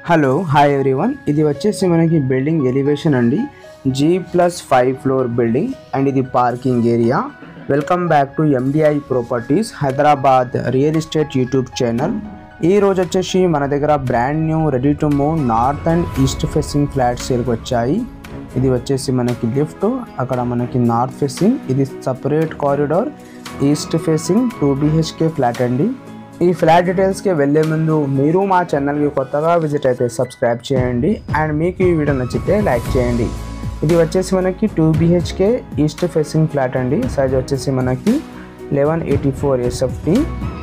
Hello hi everyone, ఇది వచ్చేసి మనకి బిల్డింగ్ ఎలివేషన్ అండి. G+5 ఫ్లోర్ బిల్డింగ్ అండ్ ఇది parking area. Welcome back to MDI properties Hyderabad real estate YouTube channel. ఈ రోజు వచ్చేసి మన దగ్గర brand new ready to move north and east facing flats సేల్కి వచ్చాయి. ఇది వచ్చేసి మనకి లిఫ్ట్, అక్కడ మనకి నార్త్ ఫేసింగ్, ఇది separate corridor, east facing 2 BHK flat అండి. ఈ ఫ్లాట్ డీటెయిల్స్కి వెళ్ళే ముందు మీరు మా ఛానల్కి కొత్తగా విజిట్ అయితే సబ్స్క్రైబ్ చేయండి అండ్ మీకు ఈ వీడియో నచ్చితే లైక్ చేయండి. ఇది వచ్చేసి మనకి 2 BHK ఈస్ట్ ఫేసింగ్ ఫ్లాట్ అండి. సైజ్ వచ్చేసి మనకి 1184 SFT.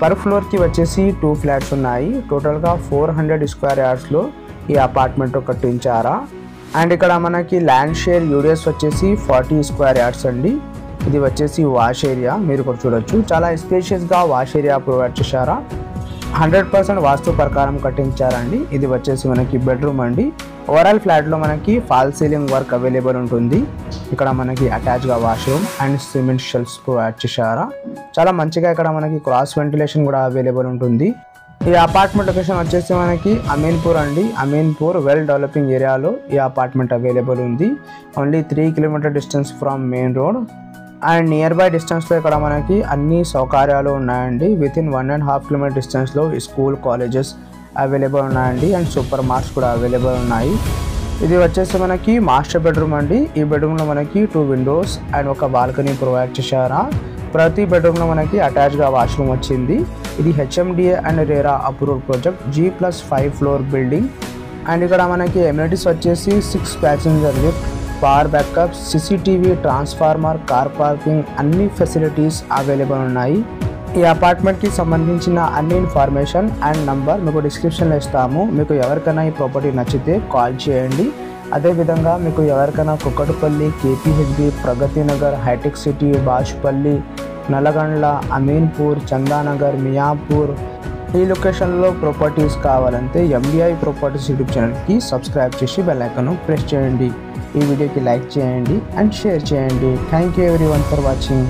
పర్ ఫ్లోర్కి వచ్చేసి 2 ఫ్లాట్స్ ఉన్నాయి. టోటల్గా 400 స్క్వేర్ యార్డ్స్లో ఈ అపార్ట్మెంట్ కట్టించారా. అండ్ ఇక్కడ మనకి ల్యాండ్ షేర్ యూడిఎస్ వచ్చేసి 40 స్క్వేర్ యార్డ్స్ అండి. ఇది వచ్చేసి వాష్ ఏరియా, మీరు కూడా చూడొచ్చు. చాలా స్పేషియస్గా వాష్ ఏరియా ప్రొవైడ్ చేశారా. 100% వాస్తు ప్రకారం కట్టించారండి. ఇది వచ్చేసి మనకి బెడ్రూమ్ అండి. ఓవరాల్ ఫ్లాట్లో మనకి ఫాల్ సీలింగ్ వర్క్ అవైలబుల్ ఉంటుంది. ఇక్కడ మనకి అటాచ్గా washroom and cement shelves provide చేశారా. చాలా మంచిగా ఇక్కడ మనకి క్రాస్ వెంటిలేషన్ కూడా అవైలబుల్ ఉంటుంది. ఈ అపార్ట్మెంట్ లొకేషన్ వచ్చేసి మనకి అమీన్పూర్ అండి. అమీన్పూర్ వెల్ డెవలపింగ్ ఏరియాలో ఈ అపార్ట్మెంట్ అవైలబుల్ ఉంది. Only 3 km distance from main road and near by డిస్టెన్స్లో ఇక్కడ మనకి అన్ని సౌకర్యాలు ఉన్నాయండి. వితిన్ 1.5 km డిస్టెన్స్లో స్కూల్, కాలేజెస్ అవైలబుల్ ఉన్నాయండి అండ్ సూపర్ మార్ట్స్ కూడా అవైలబుల్ ఉన్నాయి. ఇది వచ్చేసి మనకి మాస్టర్ బెడ్రూమ్ అండి. ఈ బెడ్రూమ్లో మనకి 2 విండోస్ అండ్ ఒక బాల్కనీ ప్రొవైడ్ చేశారా. ప్రతి బెడ్రూమ్లో మనకి అటాచ్గా వాష్రూమ్ వచ్చింది. ఇది HMDA and RERA approved project, G+5 floor building. And ఇక్కడ మనకి ఎమ్యూనిటీస్ వచ్చేసి 6 passenger lift, power backup, CCTV, transformer, car parking, అన్ని ఫెసిలిటీస్ అవైలబుల్ ఉన్నాయి. ఈ అపార్ట్మెంట్కి సంబంధించిన అన్ని ఇన్ఫర్మేషన్ అండ్ నంబర్ మీకు డిస్క్రిప్షన్లో ఇస్తాము. మీకు ఎవరికైనా ఈ ప్రాపర్టీ నచ్చితే కాల్ చేయండి. అదేవిధంగా మీకు ఎవరికైనా Kukatpally, KPHB, Pragathi Nagar, hitech city, Bachupally, Nallagandla, Ameenpur, Chandanagar, Miyapur ఈ లొకేషన్లో ప్రాపర్టీస్ కావాలంటే MDI ప్రాపర్టీస్ యూట్యూబ్ ఛానల్కి సబ్స్క్రైబ్ చేసి బెల్ ఐకాన్ ప్రెస్ చేయండి. ఈ వీడియోకి లైక్ చేయండి అండ్ షేర్ చేయండి. Thank you everyone for watching.